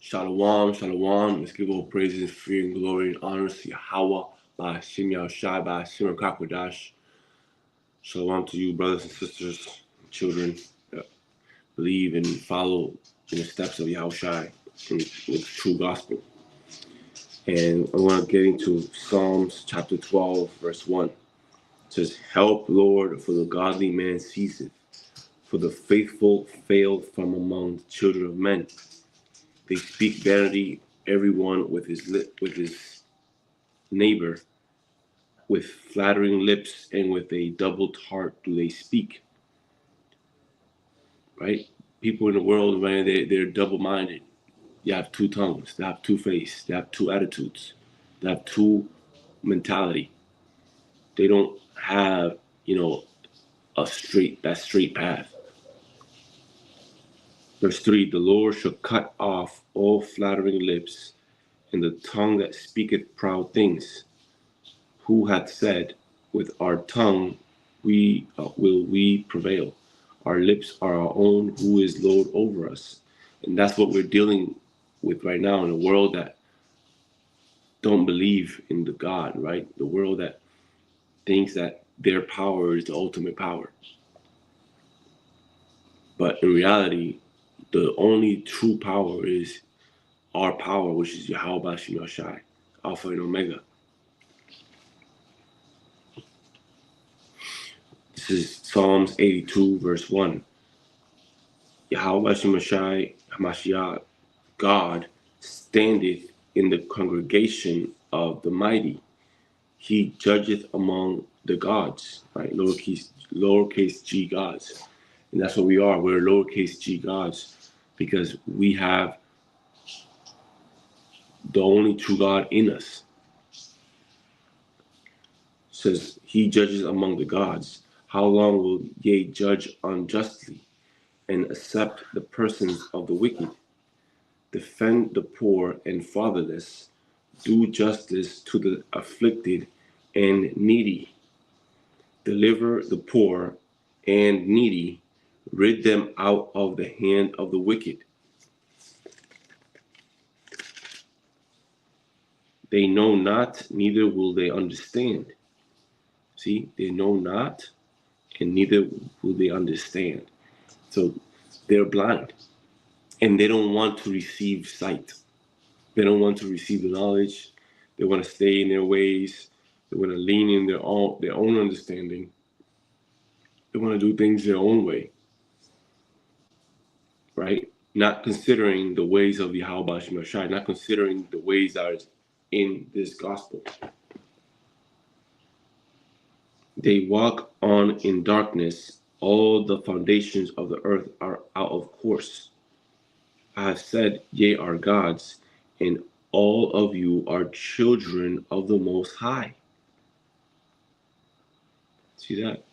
Shalom, shalom. Let's give all praises, fear, and glory, and honor to Yahweh, by Hashem Yahushai, by Hashem Kakwadash. Shalom to you, brothers and sisters, and children that believe and follow in the steps of Yahushai with the true gospel. And I want to get into Psalms chapter 12, verse 1. It says, "Help, Lord, for the godly man ceaseth, for the faithful fail from among the children of men. They speak vanity, everyone with his neighbor, with flattering lips and with a doubled heart do they speak." Right? People in the world, man, they're double-minded. They have two tongues. They have two faces. They have two attitudes. They have two mentality. They don't have, a straight path. Verse 3, "The Lord shall cut off all flattering lips, and the tongue that speaketh proud things. Who hath said, with our tongue will we prevail? Our lips are our own. Who is Lord over us?" And that's what we're dealing with right now in a world that don't believe in the God, right? The world that thinks that their power is the ultimate power. But in reality, the only true power is our power, which is Yahweh Bashim Yashai, Alpha and Omega. This is Psalms 82, verse 1. Yahweh Bashim Yashai, Hamashiach, God, standeth in the congregation of the mighty. He judgeth among the gods, right? Lowercase g gods. And that's what we are. We're lowercase g gods because we have the only true God in us. It says, he judges among the gods. How long will ye judge unjustly and accept the persons of the wicked? Defend the poor and fatherless. Do justice to the afflicted and needy. Deliver the poor and needy. Rid them out of the hand of the wicked. They know not, neither will they understand. See, they know not, and neither will they understand. So they're blind, and they don't want to receive sight. They don't want to receive the knowledge. They want to stay in their ways. They want to lean in their own understanding. They want to do things their own way, right? Not considering the ways of Yahweh Bashim Yashai, not considering the ways that are in this gospel. They walk on in darkness. All the foundations of the earth are out of course. I have said, ye are gods, and all of you are children of the Most High. See that?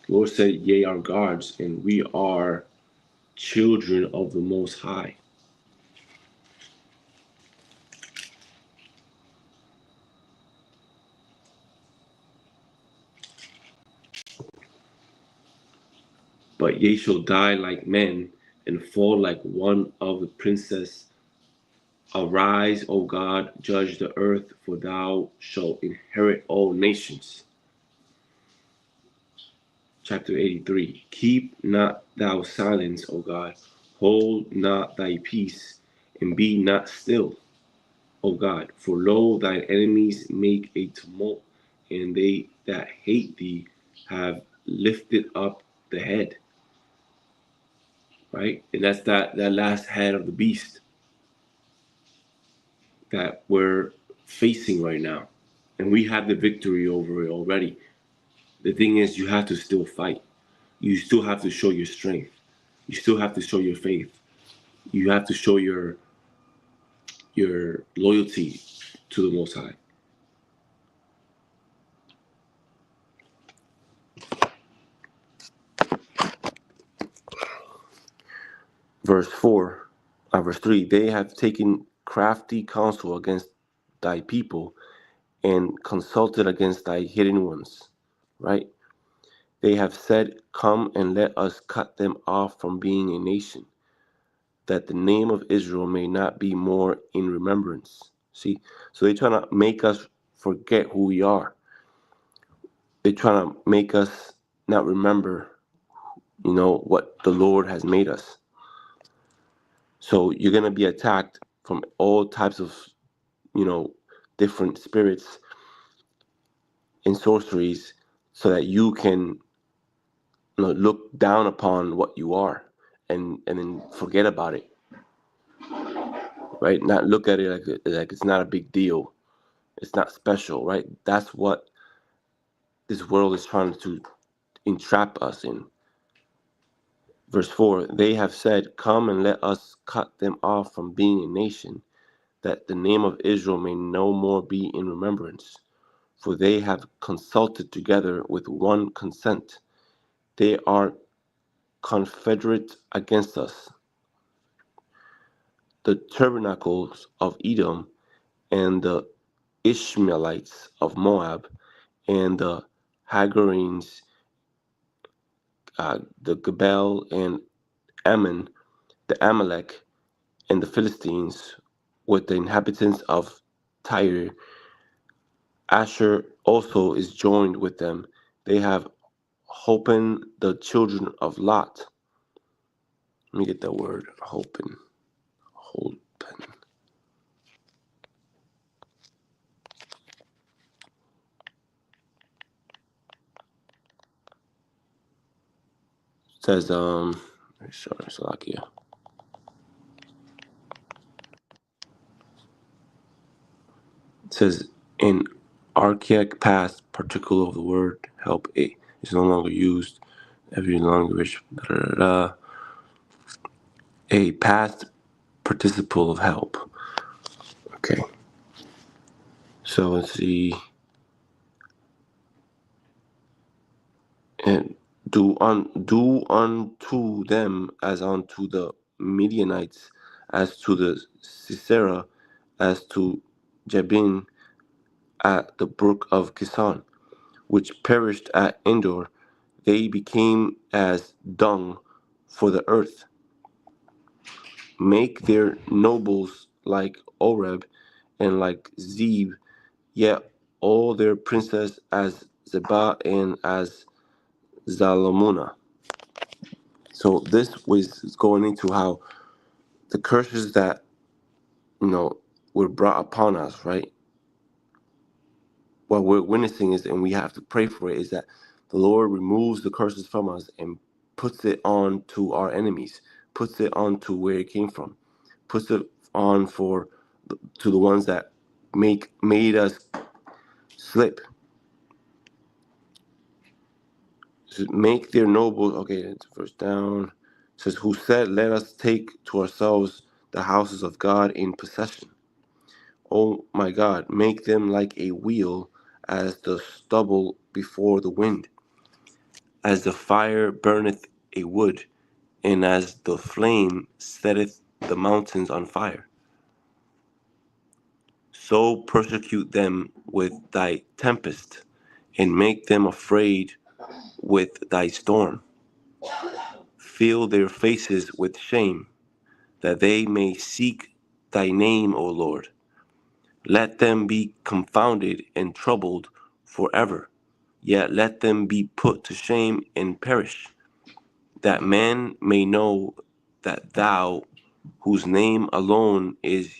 The Lord said, ye are gods, and we are children of the Most High. But ye shall die like men, and fall like one of the princes. Arise, O God, judge the earth, for thou shalt inherit all nations. Chapter 83. Keep not thou silence, O God. Hold not thy peace, and be not still, O God. For lo, thine enemies make a tumult, and they that hate thee have lifted up the head. Right? And that's that last head of the beast that we're facing right now. And we have the victory over it already. The thing is, you have to still fight. You still have to show your strength. You still have to show your faith. You have to show your loyalty to the Most High. Verse 3, they have taken crafty counsel against thy people and consulted against thy hidden ones, right? They have said, come and let us cut them off from being a nation. that the name of Israel may not be more in remembrance. See, so they're trying to make us forget who we are. They're trying to make us not remember, what the Lord has made us. So you're going to be attacked from all types of, different spirits and sorceries so that you can, look down upon what you are and then forget about it, right? Not look at it like it's not a big deal. It's not special, right? That's what this world is trying to entrap us in. Verse 4, they have said, come and let us cut them off from being a nation, that the name of Israel may no more be in remembrance. For they have consulted together with one consent. They are confederate against us. The tabernacles of Edom and the Ishmaelites of Moab and the Hagarenes, the Gebel and Ammon, the Amalek and the Philistines, with the inhabitants of Tyre. Asher also is joined with them. They have holpen the children of Lot. Let me get that word, holpen. Holpen. It says, sorry, Salakia. It says, in archaic past particle of the word help a is no longer used. Every language, a past participle of help. Okay. So let's see. And do unto them as unto the Midianites, as to the Sisera, as to Jabin at the brook of Kison, which perished at Endor. They became as dung for the earth. Make their nobles like Oreb and like Zeb, yet all their princes as Zebah and as Zalamuna. So this was going into how the curses that were brought upon us, right? What we're witnessing is, and we have to pray for it, is that the Lord removes the curses from us and puts it on to our enemies, puts it on to where it came from, puts it on to the ones that made us slip. So make their nobles. Okay, it's verse down. It says, who said, let us take to ourselves the houses of God in possession. O my God, make them like a wheel, as the stubble before the wind, as the fire burneth a wood, and as the flame setteth the mountains on fire. So persecute them with thy tempest, and make them afraid with thy storm. Fill their faces with shame, that they may seek thy name, O Lord. Let them be confounded and troubled forever. Yet let them be put to shame and perish, that man may know that thou, whose name alone is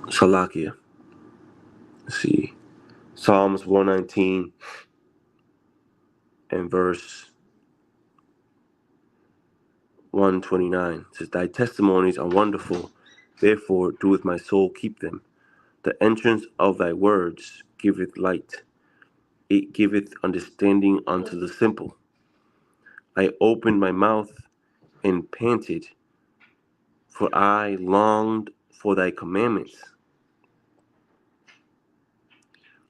Salakia. Let's see. Psalms 119 and verse 129 says, Thy testimonies are wonderful, therefore doeth my soul keep them. The entrance of thy words giveth light, it giveth understanding unto the simple. I opened my mouth and panted, for I longed for thy commandments.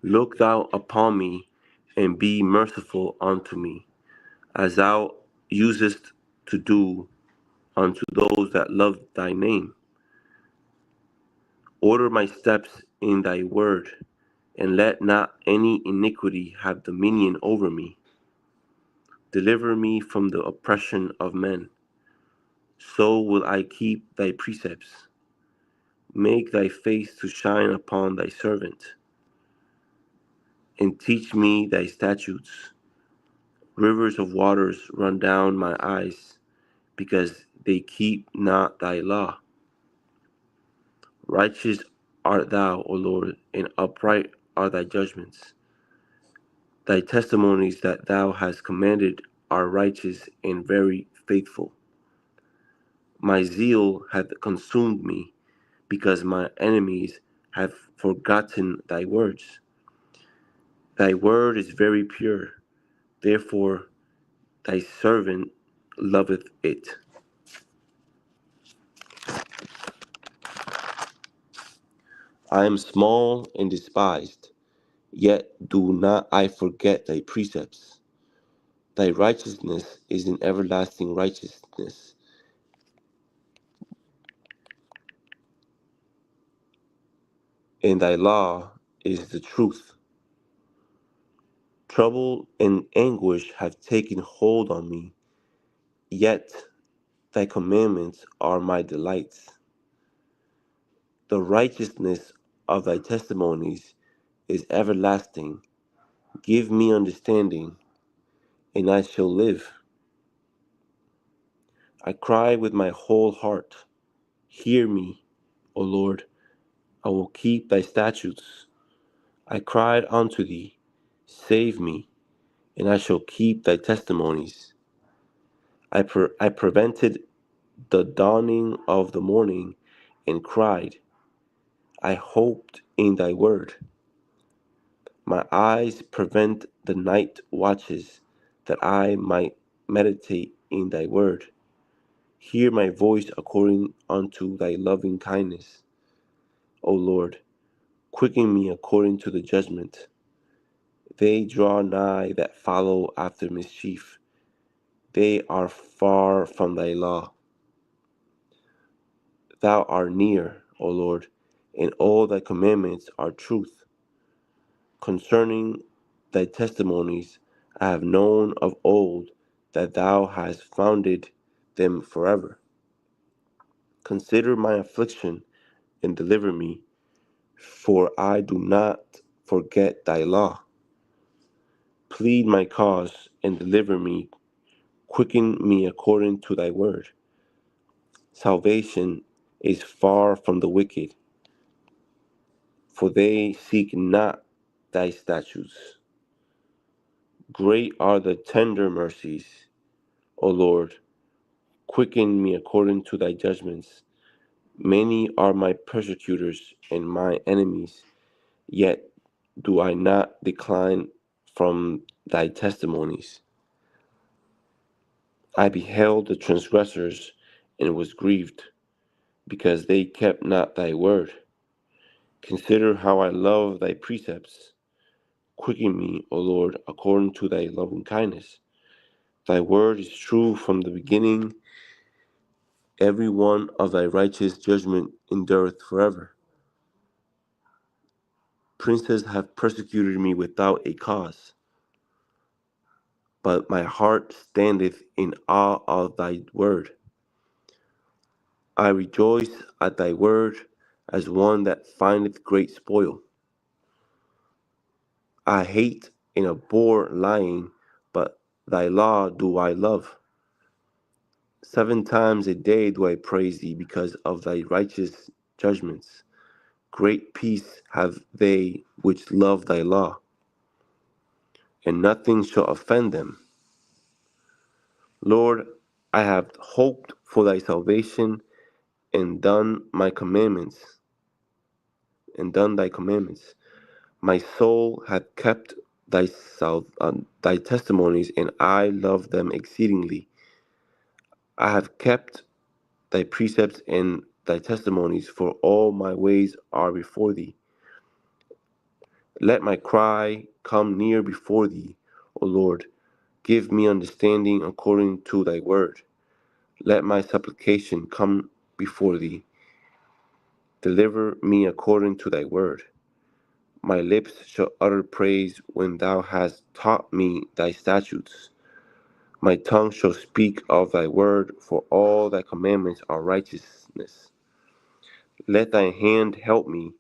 Look thou upon me, and be merciful unto me, as thou usest to do unto those that love thy name. Order my steps in thy word, and let not any iniquity have dominion over me. Deliver me from the oppression of men, so will I keep thy precepts. Make thy face to shine upon thy servant, and teach me thy statutes. Rivers of waters run down my eyes, because they keep not thy law. Righteous art thou, O Lord, and upright are thy judgments. Thy testimonies that thou hast commanded are righteous and very faithful. My zeal hath consumed me, because my enemies have forgotten thy words. Thy word is very pure, therefore thy servant loveth it. I am small and despised, yet do not I forget thy precepts. Thy righteousness is an everlasting righteousness, and thy law is the truth. Trouble and anguish have taken hold on me, yet thy commandments are my delights. The righteousness of thy testimonies is everlasting. Give me understanding, and I shall live. I cry with my whole heart. Hear me, O Lord. I will keep thy statutes. I cried unto thee, save me, and I shall keep thy testimonies. I prevented the dawning of the morning and cried. I hoped in thy word. My eyes prevent the night watches, that I might meditate in thy word. Hear my voice according unto thy loving kindness. O Lord, quicken me according to the judgment. They draw nigh that follow after mischief. They are far from thy law. Thou art near, O Lord, and all thy commandments are truth. Concerning thy testimonies, I have known of old that thou hast founded them forever. Consider my affliction and deliver me, for I do not forget thy law. Plead my cause and deliver me. Quicken me according to thy word. Salvation is far from the wicked, for they seek not thy statutes. Great are the tender mercies, O Lord. Quicken me according to thy judgments. Many are my persecutors and my enemies, yet do I not decline from thy testimonies. I beheld the transgressors and was grieved, because they kept not thy word. Consider how I love thy precepts. Quicken me, O Lord, according to thy loving kindness. Thy word is true from the beginning. Every one of thy righteous judgment endureth forever. Princes have persecuted me without a cause, but my heart standeth in awe of thy word. I rejoice at thy word as one that findeth great spoil. I hate and abhor lying, but thy law do I love. 7 times a day do I praise thee because of thy righteous judgments. Great peace have they which love thy law, and nothing shall offend them. Lord, I have hoped for thy salvation and done thy commandments. My soul hath kept thy testimonies, and I love them exceedingly. I have kept thy precepts and thy testimonies, for all my ways are before thee. Let my cry come near before thee, O Lord. Give me understanding according to thy word. Let my supplication come before thee. Deliver me according to thy word. My lips shall utter praise when thou hast taught me thy statutes. My tongue shall speak of thy word, for all thy commandments are righteousness. Let thy hand help me,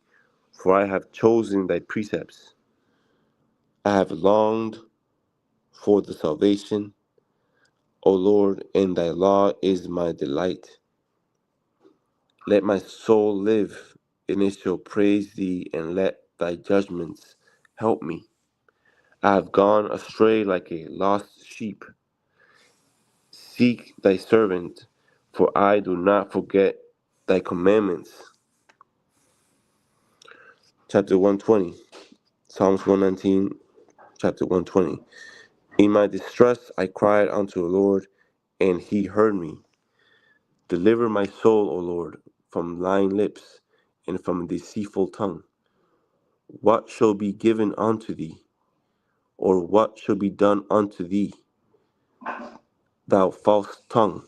for I have chosen thy precepts. I have longed for the salvation, O Lord, and thy law is my delight. Let my soul live, and it shall praise thee, and let thy judgments help me. I have gone astray like a lost sheep. Seek thy servant, for I do not forget thy commandments. Chapter 120, Psalms 119, chapter 120. In my distress I cried unto the Lord, and he heard me. Deliver my soul, O Lord, from lying lips, and from a deceitful tongue. What shall be given unto thee, or what shall be done unto thee, thou false tongue?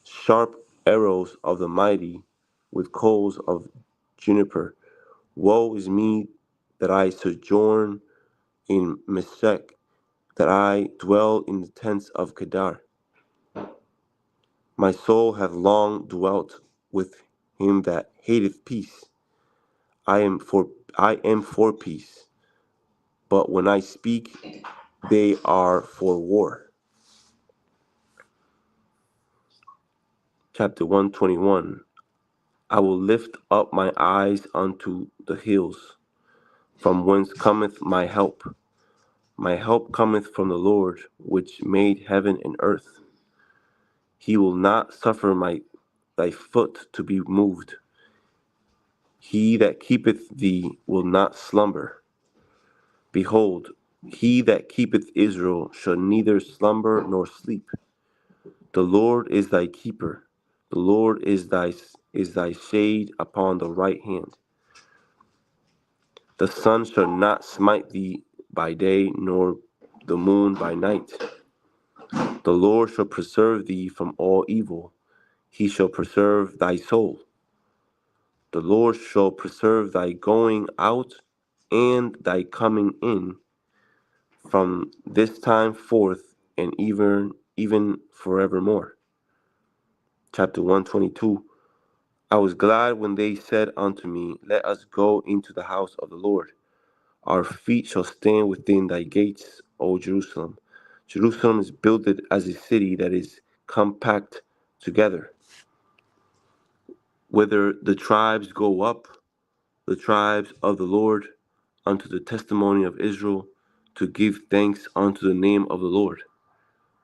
Sharp arrows of the mighty, with coals of juniper. Woe is me that I sojourn in Meshech, that I dwell in the tents of Kedar. My soul hath long dwelt with him that hateth peace. I am for peace, but when I speak, they are for war. Chapter 121. I will lift up my eyes unto the hills, from whence cometh my help. My help cometh from the Lord, which made heaven and earth. He will not suffer thy foot to be moved. He that keepeth thee will not slumber. Behold, he that keepeth Israel shall neither slumber nor sleep. The Lord is thy keeper. The Lord is thy shade upon the right hand. The sun shall not smite thee by day, nor the moon by night. The Lord shall preserve thee from all evil. He shall preserve thy soul. The Lord shall preserve thy going out and thy coming in from this time forth and even forevermore. Chapter 122. I was glad when they said unto me, Let us go into the house of the Lord. Our feet shall stand within thy gates, O Jerusalem. Jerusalem is builded as a city that is compact together, whither the tribes go up, the tribes of the Lord, unto the testimony of Israel, to give thanks unto the name of the Lord.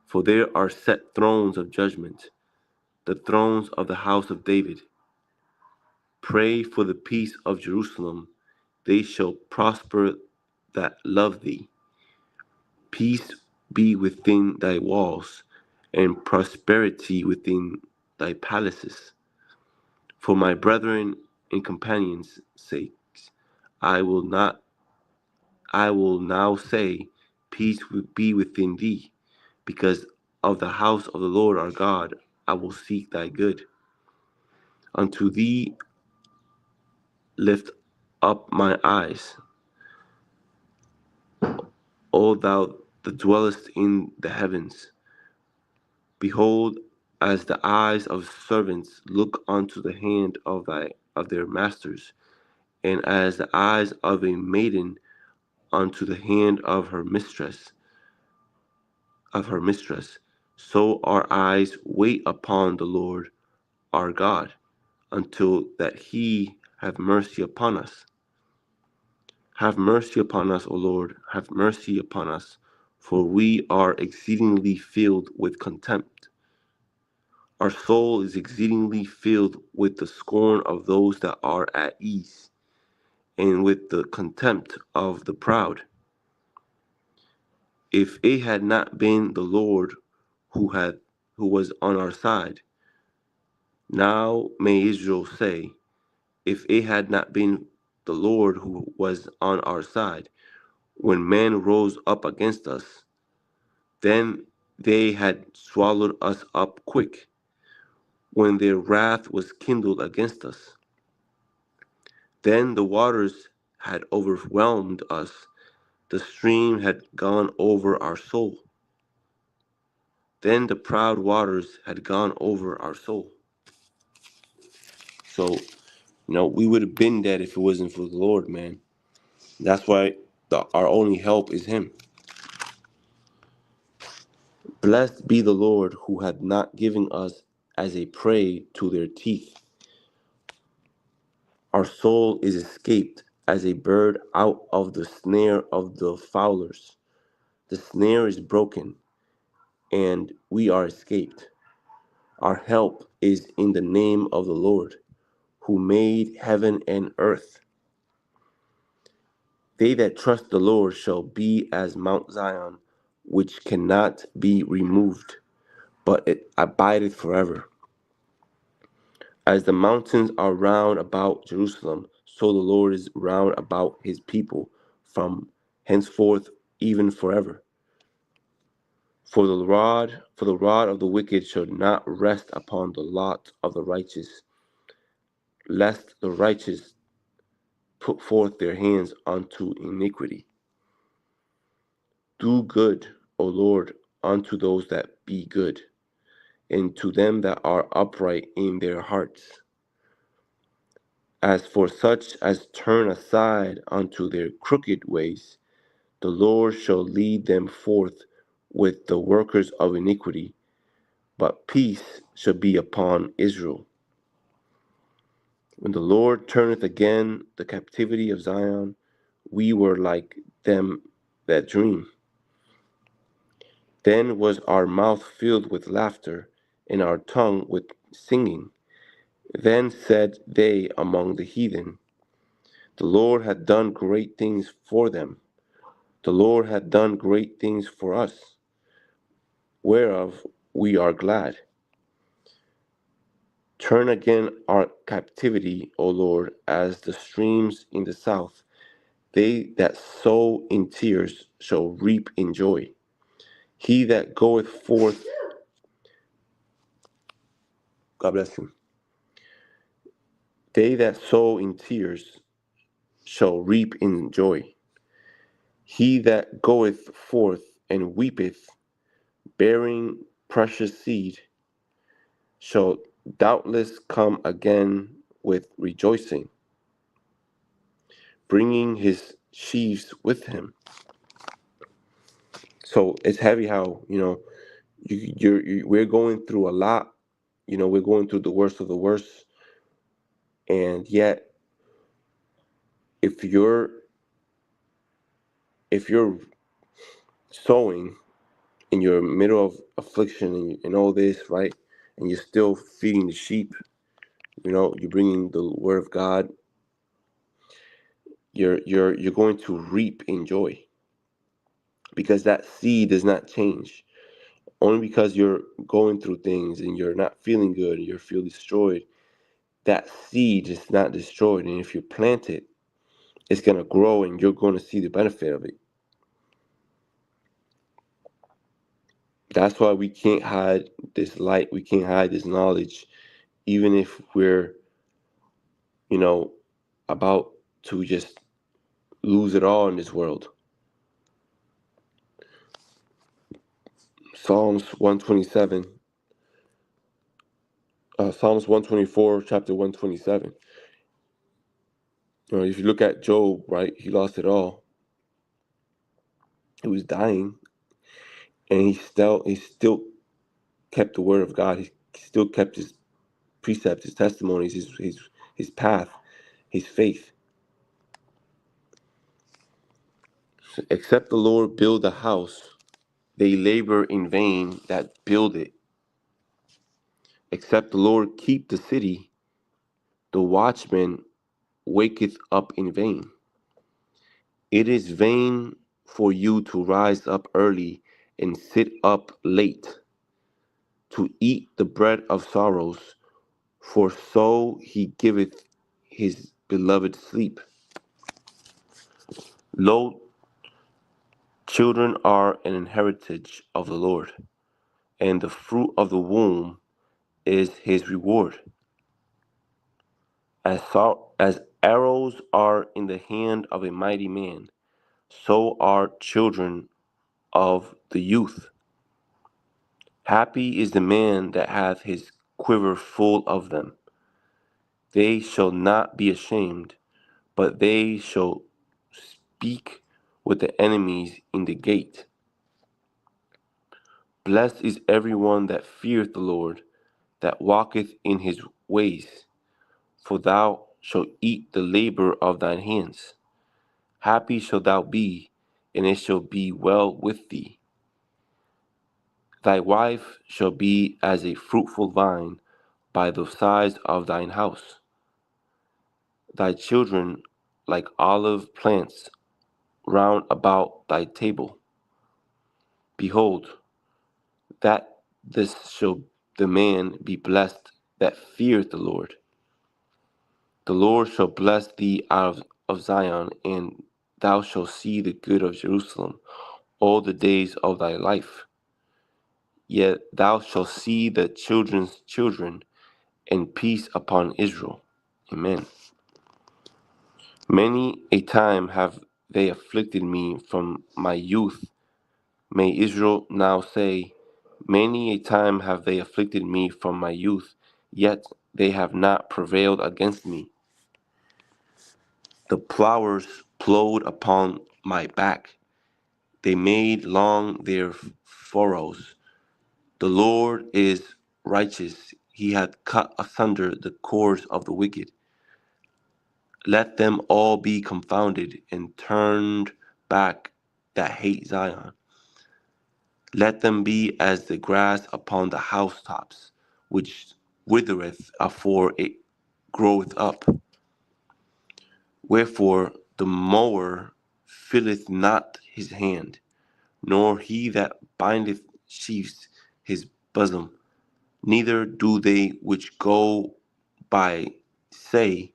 For there are set thrones of judgment, the thrones of the house of David. Pray for the peace of Jerusalem. They shall prosper that love thee. Peace be within thy walls, and prosperity within thy palaces. For my brethren and companions' sakes, I will now say, Peace be within thee, because of the house of the Lord our God, I will seek thy good. Unto thee lift up my eyes, O thou that dwellest in the heavens. Behold, as the eyes of servants look unto the hand of their masters, and as the eyes of a maiden unto the hand of her mistress, so our eyes wait upon the Lord our God, until that he have mercy upon us. Have mercy upon us, O Lord, have mercy upon us, for we are exceedingly filled with contempt. Our soul is exceedingly filled with the scorn of those that are at ease, and with the contempt of the proud. If it had not been the Lord who was on our side, now may Israel say, if it had not been the Lord who was on our side, when men rose up against us, then they had swallowed us up quick, when their wrath was kindled against us. Then the waters had overwhelmed us, the stream had gone over our soul. Then the proud waters had gone over our soul. So, we would have been dead if it wasn't for the Lord, man. That's why our only help is Him. Blessed be the Lord who had not given us as a prey to their teeth. Our soul is escaped as a bird out of the snare of the fowlers. The snare is broken, and we are escaped. Our help is in the name of the Lord, who made heaven and earth. They that trust the Lord shall be as Mount Zion, which cannot be removed, but it abideth forever. As the mountains are round about Jerusalem, so the Lord is round about his people from henceforth even forever. For the rod of the wicked shall not rest upon the lot of the righteous, lest the righteous put forth their hands unto iniquity. Do good, O Lord, unto those that be good, and to them that are upright in their hearts. As for such as turn aside unto their crooked ways, the Lord shall lead them forth with the workers of iniquity, but peace shall be upon Israel. When the Lord turneth again the captivity of Zion, we were like them that dream. Then was our mouth filled with laughter, and our tongue with singing. Then said they among the heathen, the Lord hath done great things for them. The Lord hath done great things for us, whereof we are glad. Turn again our captivity, O Lord, as the streams in the south. They that sow in tears shall reap in joy. He that goeth forth, God bless him. They that sow in tears shall reap in joy. He that goeth forth and weepeth, bearing precious seed, shall doubtless come again with rejoicing, bringing his sheaves with him. So it's heavy how, we're going through a lot. We're going through the worst of the worst. And yet, if you're sowing in your middle of affliction and all this, right? And you're still feeding the sheep, you're bringing the word of God, you're going to reap in joy, because that seed does not change. Only because you're going through things and you're not feeling good and you feel destroyed, that seed is not destroyed. And if you plant it, it's going to grow and you're going to see the benefit of it. That's why we can't hide this light. We can't hide this knowledge, even if we're, about to just lose it all in this world. Psalms 127, Psalms 124, chapter 127. If you look at Job, right, he lost it all. He was dying, and he still kept the word of God. He still kept his precepts, his testimonies, his path, his faith. Except the Lord build a house, they labor in vain that build it. Except the Lord keep the city, the watchman waketh up in vain. It is vain for you to rise up early and sit up late, to eat the bread of sorrows, for so he giveth his beloved sleep. Lo, children are an heritage of the Lord, and the fruit of the womb is his reward. As arrows are in the hand of a mighty man, so are children of the youth. Happy is the man that hath his quiver full of them. They shall not be ashamed, but they shall speak with the enemies in the gate. Blessed is every one that feareth the Lord, that walketh in his ways. For thou shalt eat the labor of thine hands. Happy shalt thou be, and it shall be well with thee. Thy wife shall be as a fruitful vine by the sides of thine house. Thy children like olive plants round about thy table. Behold, that this shall the man be blessed that feareth the Lord. The Lord shall bless thee out of Zion, and thou shalt see the good of Jerusalem all the days of thy life. Yet thou shalt see the children's children, and peace upon Israel. Amen. Many a time have they afflicted me from my youth. May Israel now say, many a time have they afflicted me from my youth, yet they have not prevailed against me. The plowers plowed upon my back. They made long their furrows. The Lord is righteous. He hath cut asunder the cords of the wicked. Let them all be confounded and turned back that hate Zion. Let them be as the grass upon the housetops, which withereth afore it groweth up. Wherefore the mower filleth not his hand, nor he that bindeth sheaves his bosom. Neither do they which go by say,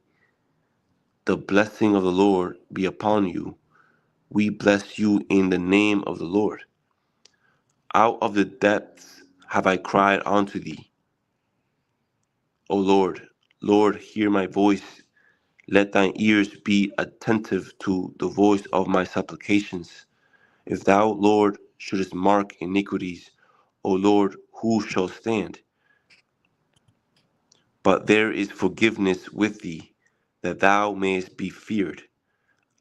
the blessing of the Lord be upon you. We bless you in the name of the Lord. Out of the depths have I cried unto thee. O Lord, Lord, hear my voice. Let thine ears be attentive to the voice of my supplications. If thou, Lord, shouldest mark iniquities, O Lord, who shall stand? But there is forgiveness with thee, that thou mayest be feared.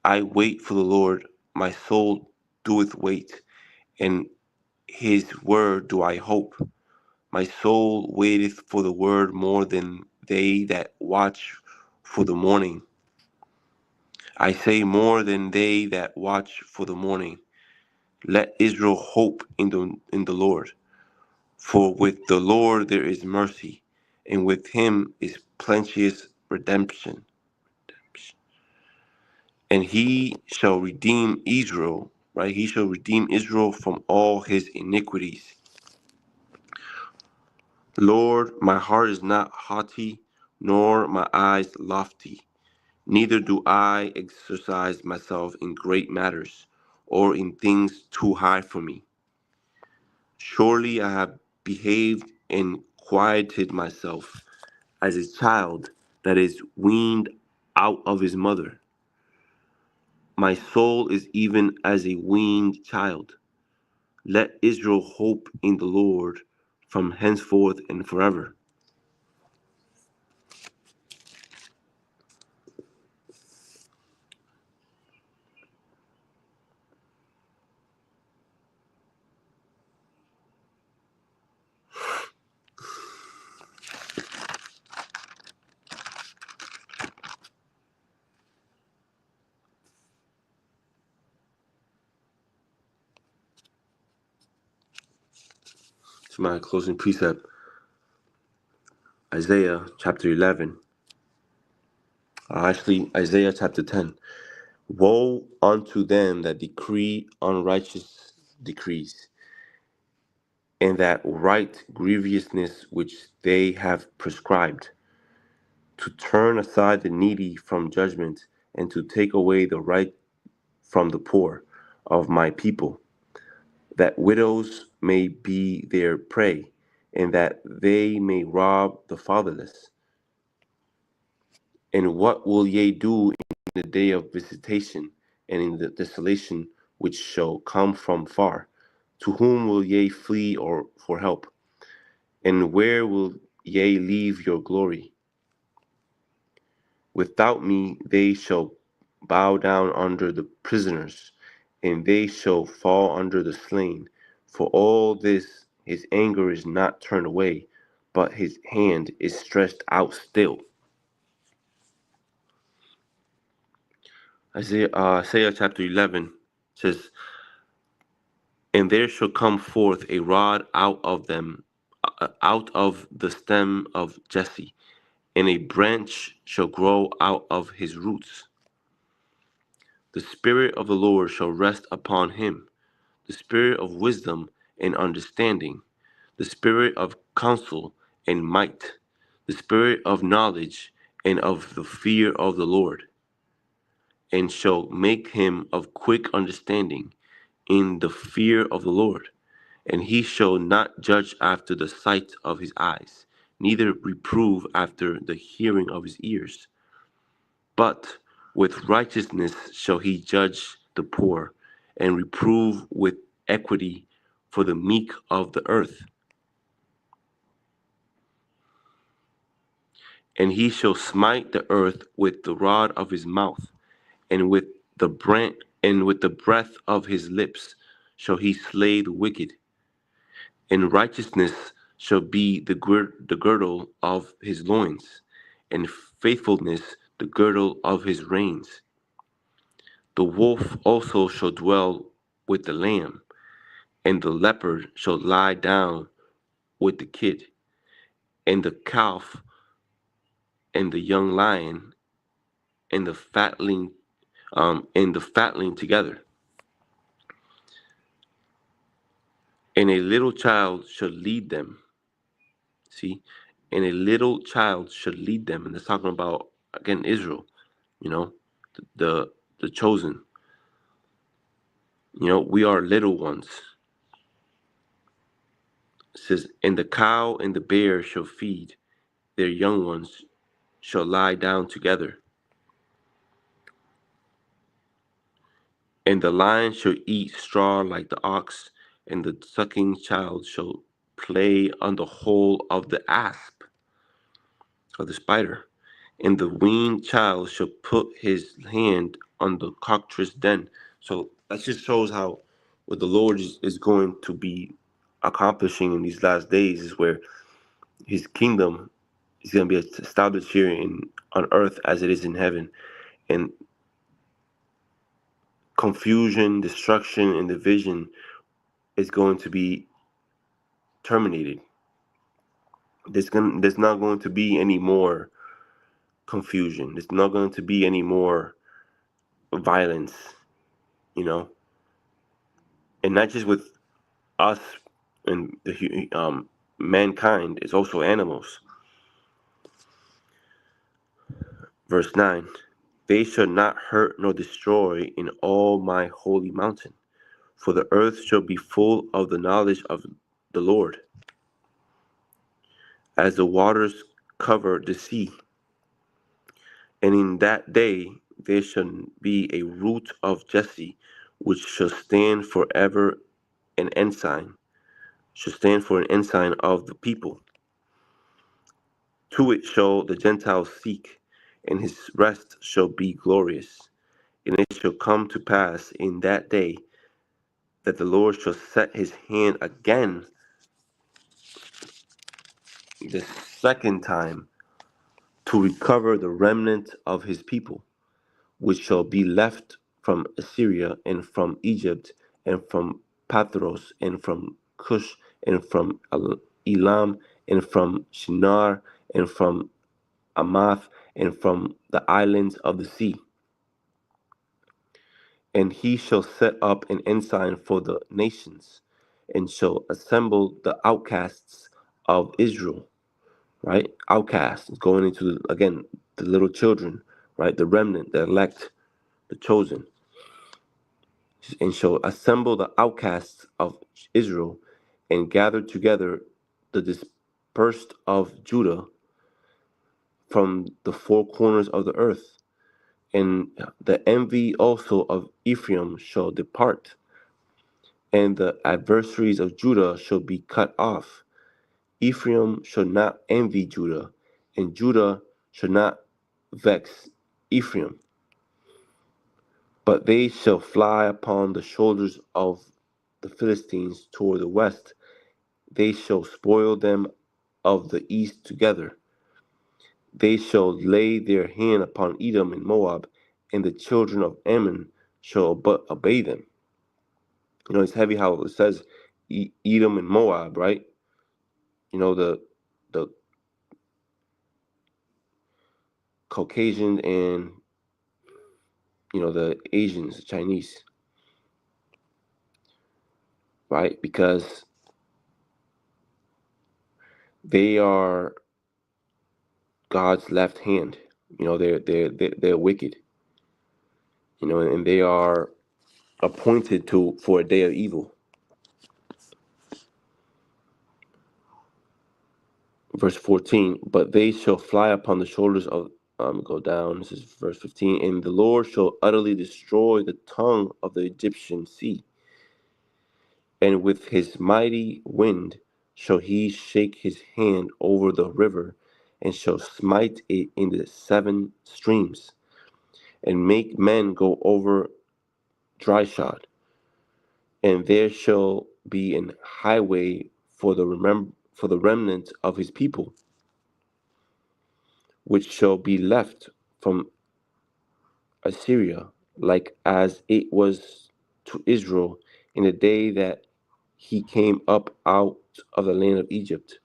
I wait for the Lord, my soul doeth wait, and his word do I hope. My soul waiteth for the word more than they that watch for the morning. I say more than they that watch for the morning. Let Israel hope in the Lord. For with the Lord there is mercy, and with him is plenteous redemption. And he shall redeem Israel, right? He shall redeem Israel from all his iniquities. Lord, my heart is not haughty, nor my eyes lofty. Neither do I exercise myself in great matters, or in things too high for me. Surely I have behaved and quieted myself as a child that is weaned out of his mother. My soul is even as a weaned child. Let Israel hope in the Lord from henceforth and forever. my closing precept. Isaiah chapter 11. Isaiah chapter 10. Woe unto them that decree unrighteous decrees, and that write grievousness which they have prescribed, to turn aside the needy from judgment, and to take away the right from the poor of my people, that widows may be their prey, and that they may rob the fatherless. And what will ye do in the day of visitation, and in the desolation which shall come from far? To whom will ye flee or for help? And where will ye leave your glory? Without me they shall bow down under the prisoners, and they shall fall under the slain. For all this his anger is not turned away, but his hand is stretched out still. Isaiah chapter 11 says, And there shall come forth a rod out of the stem of Jesse, and a branch shall grow out of his roots. The Spirit of the Lord shall rest upon him, the Spirit of wisdom and understanding, the Spirit of counsel and might, the Spirit of knowledge and of the fear of the Lord, and shall make him of quick understanding in the fear of the Lord. And he shall not judge after the sight of his eyes, neither reprove after the hearing of his ears. But with righteousness shall he judge the poor, and reprove with equity for the meek of the earth. And he shall smite the earth with the rod of his mouth, and with the breath of his lips shall he slay the wicked. And righteousness shall be the girdle of his loins, and faithfulness the girdle of his reins. The wolf also shall dwell with the lamb, and the leopard shall lie down with the kid, and the calf and the young lion and the fatling together. And a little child shall lead them. See, and a little child shall lead them, and it's talking about again Israel. You know, the the chosen. We are little ones. It says, and the cow and the bear shall feed; their young ones shall lie down together. And the lion shall eat straw like the ox, and the sucking child shall play on the hole of the asp, of the spider. And the weaned child shall put his hand on the cockatrice den. So that just shows how what the Lord is going to be accomplishing in these last days is where his kingdom is going to be established here on earth as it is in heaven. And confusion, destruction, and division is going to be terminated. There's not going to be any more confusion. There's not going to be any more violence, you know, and not just with us and the mankind. It's also animals. Verse 9: They shall not hurt nor destroy in all my holy mountain, for the earth shall be full of the knowledge of the Lord, as the waters cover the sea. And in that day there shall be a root of Jesse, which shall stand forever an ensign, shall stand for an ensign of the people. To it shall the Gentiles seek, and his rest shall be glorious. And it shall come to pass in that day that the Lord shall set his hand again the second time to recover the remnant of his people, which shall be left from Assyria, and from Egypt, and from Pathros, and from Cush, and from Elam, and from Shinar, and from Amath, and from the islands of the sea. And he shall set up an ensign for the nations, and shall assemble the outcasts of Israel. Right? Outcasts going into, again, the little children, right? The remnant, the elect, the chosen, and shall assemble the outcasts of Israel, and gather together the dispersed of Judah from the four corners of the earth. And the envy also of Ephraim shall depart, and the adversaries of Judah shall be cut off. Ephraim shall not envy Judah, and Judah shall not vex Ephraim, but they shall fly upon the shoulders of the Philistines toward the west. They shall spoil them of the east together. They shall lay their hand upon Edom and Moab, and the children of Ammon shall but obey them. You know, it's heavy how it says Edom and Moab, right? You know, the Caucasian and, you know, the Asians, the Chinese, right? Because they are God's left hand. You know, they're wicked. You know, and they are appointed to for a day of evil. Verse 14, but they shall fly upon the shoulders of, go down, this is verse 15, and the Lord shall utterly destroy the tongue of the Egyptian sea, and with his mighty wind shall he shake his hand over the river, and shall smite it in the seven streams, and make men go over dryshod. And there shall be an highway for the remnant of his people, which shall be left from Assyria, like as it was to Israel in the day that he came up out of the land of Egypt.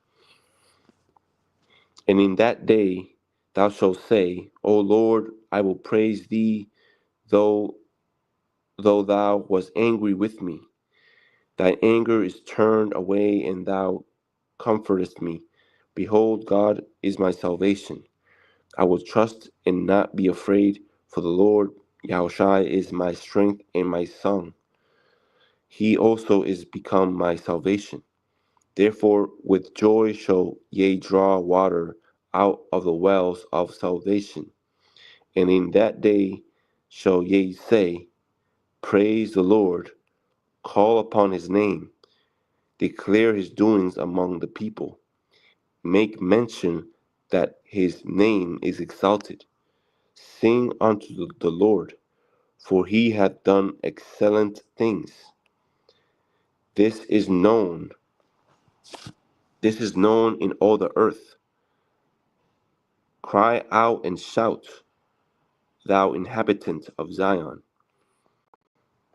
And in that day thou shalt say, O Lord, I will praise thee, though thou wast angry with me. Thy anger is turned away, and thou comfortest me. Behold, God is my salvation. I will trust and not be afraid, for the Lord Yahushua is my strength and my song. He also is become my salvation. Therefore with joy shall ye draw water out of the wells of salvation. And in that day shall ye say, Praise the Lord, call upon his name, declare his doings among the people, make mention that his name is exalted. Sing unto the Lord, for he hath done excellent things. This is known. This is known in all the earth. Cry out and shout, thou inhabitant of Zion.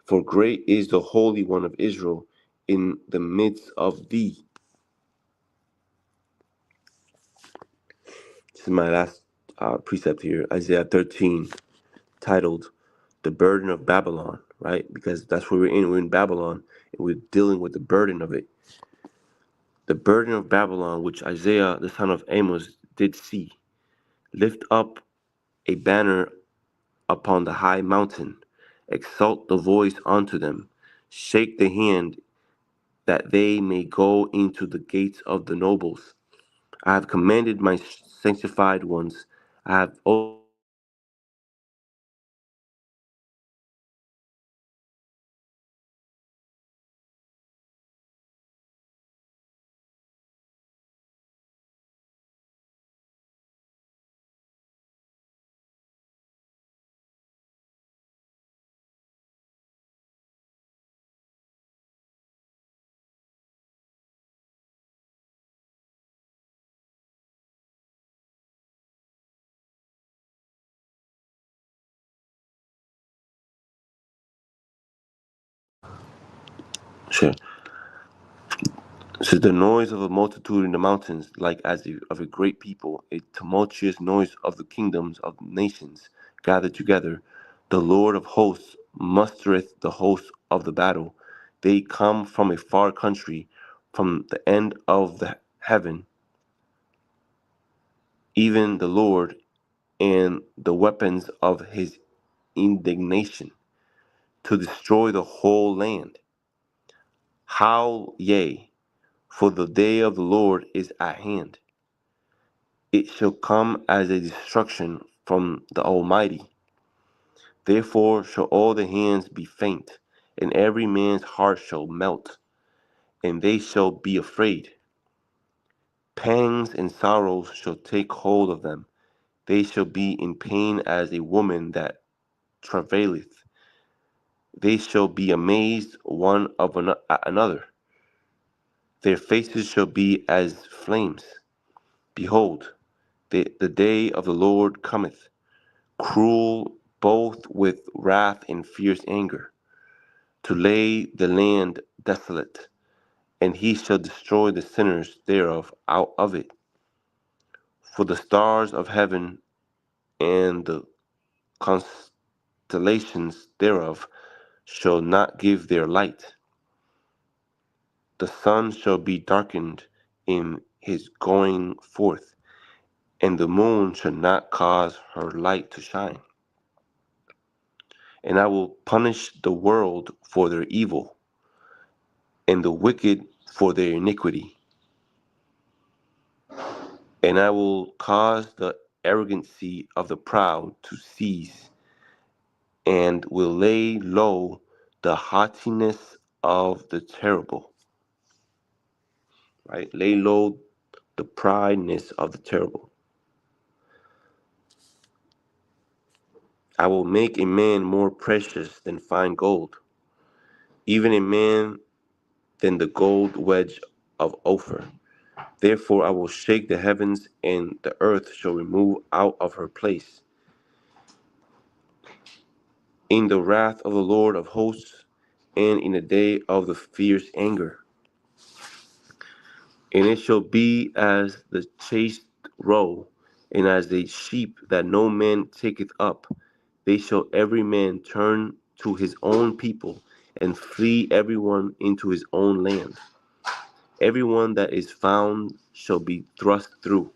For great is the Holy One of Israel in the midst of thee. This is my last precept here, Isaiah 13, titled The Burden of Babylon, right? Because that's where we're in. We're in Babylon, and we're dealing with the burden of it. The burden of Babylon, which Isaiah, the son of Amos, did see. Lift up a banner upon the high mountain. Exalt the voice unto them. Shake the hand, that they may go into the gates of the nobles. I have commanded my sanctified ones. I have sure. This is the noise of a multitude in the mountains, like as of a great people, a tumultuous noise of the kingdoms of nations gathered together. The Lord of hosts mustereth the hosts of the battle. They come from a far country, from the end of the heaven, even the Lord, and the weapons of his indignation, to destroy the whole land. Howl, yea, for the day of the Lord is at hand. It shall come as a destruction from the Almighty. Therefore shall all the hands be faint, and every man's heart shall melt, and they shall be afraid. Pangs and sorrows shall take hold of them. They shall be in pain as a woman that travaileth. They shall be amazed one of another. Their faces shall be as flames. Behold, the day of the Lord cometh, cruel both with wrath and fierce anger, to lay the land desolate, and he shall destroy the sinners thereof out of it. For the stars of heaven and the constellations thereof shall not give their light. The sun shall be darkened in his going forth, and the moon shall not cause her light to shine. And I will punish the world for their evil, and the wicked for their iniquity. And I will cause the arrogancy of the proud to cease, and will lay low the haughtiness of the terrible. Right? Lay low the prideness of the terrible. I will make a man more precious than fine gold, even a man than the gold wedge of Ophir. Therefore I will shake the heavens, and the earth shall remove out of her place in the wrath of the Lord of hosts, and in the day of the fierce anger. And it shall be as the chased roe, and as the sheep that no man taketh up. They shall every man turn to his own people, and flee every one into his own land. Every one that is found shall be thrust through.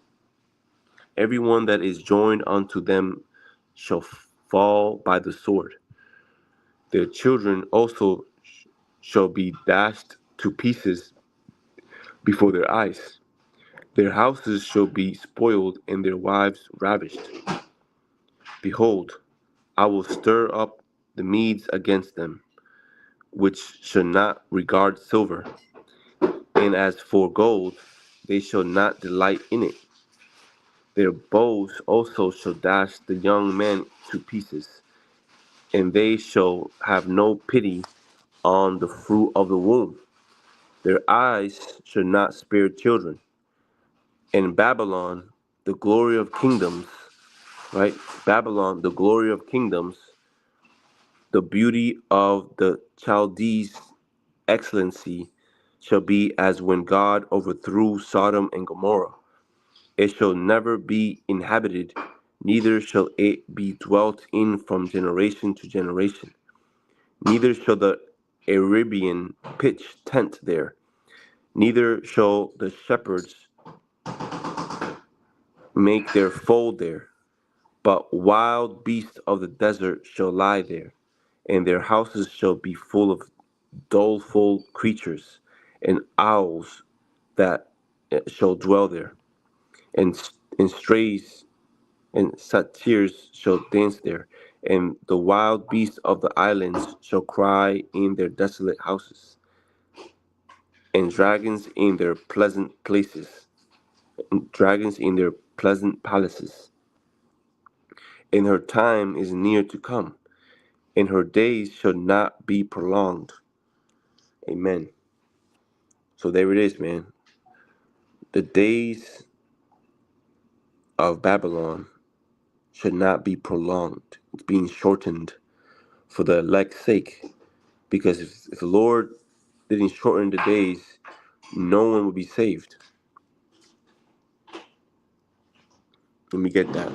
Every one that is joined unto them shall fall by the sword. Their children also shall be dashed to pieces before their eyes. Their houses shall be spoiled, and their wives ravished. Behold, I will stir up the Medes against them, which shall not regard silver. And as for gold, they shall not delight in it. Their bows also shall dash the young men to pieces, and they shall have no pity on the fruit of the womb. Their eyes shall not spare children. In Babylon, the glory of kingdoms, right? Babylon, the glory of kingdoms, the beauty of the Chaldees' excellency shall be as when God overthrew Sodom and Gomorrah. It shall never be inhabited, neither shall it be dwelt in from generation to generation. Neither shall the Arabian pitch tent there, neither shall the shepherds make their fold there. But wild beasts of the desert shall lie there, and their houses shall be full of doleful creatures, and owls that shall dwell there, and strays and satyrs shall dance there, and the wild beasts of the islands shall cry in their desolate houses, and dragons in their pleasant places, and dragons in their pleasant palaces. And her time is near to come, and her days shall not be prolonged. Amen. So there it is, man. The days of Babylon should not be prolonged. It's being shortened for the elect's sake. Because if the Lord didn't shorten the days, no one will be saved. Let me get that.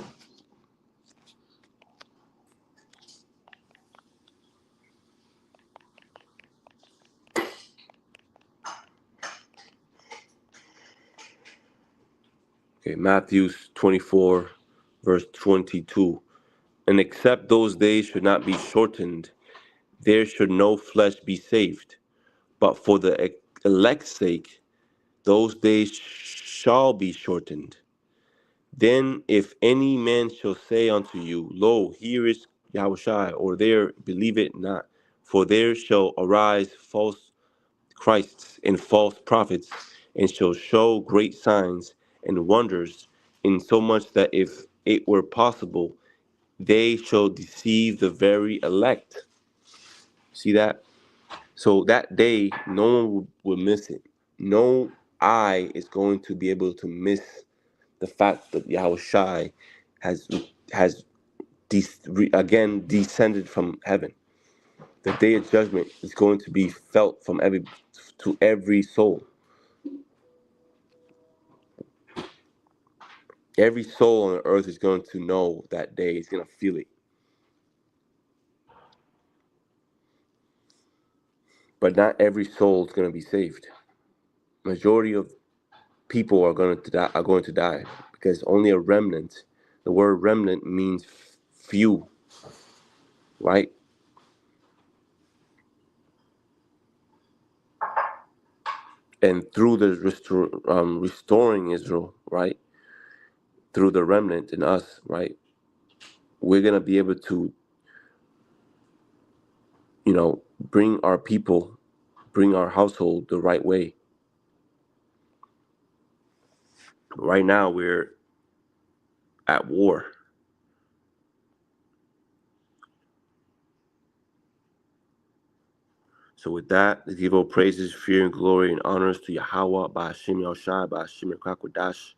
Okay, Matthew 24, verse 22. And except those days should not be shortened, there should no flesh be saved. But for the elect's sake, those days shall be shortened. Then if any man shall say unto you, Lo, here is Yahushua, or there, believe it not. For there shall arise false Christs and false prophets, and shall show great signs and wonders, insomuch that if it were possible, they shall deceive the very elect. See that? So that day, no one will miss it. No eye is going to be able to miss the fact that Yahushua has again descended from heaven. The day of judgment is going to be felt from every soul. Every soul on earth is going to know that day. It's going to feel it. But not every soul is going to be saved. Majority of people are going to die because only a remnant. The word remnant means few, right? And through the restoring Israel, right? Through the remnant in us, right? We're going to be able to, bring our people, bring our household the right way. Right now, we're at war. So with that, let's give all praises, fear, and glory, and honors to Yahweh, by Hashem Yahushai, by Hashem Yahushai.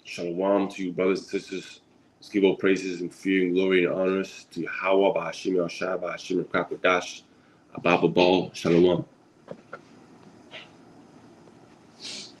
Shalom to you, brothers and sisters. Let's give all praises and fear and glory and honors to Yahweh, by Hashem Yahushai, by Hashem Yahushai. Abba Ball, Shalom.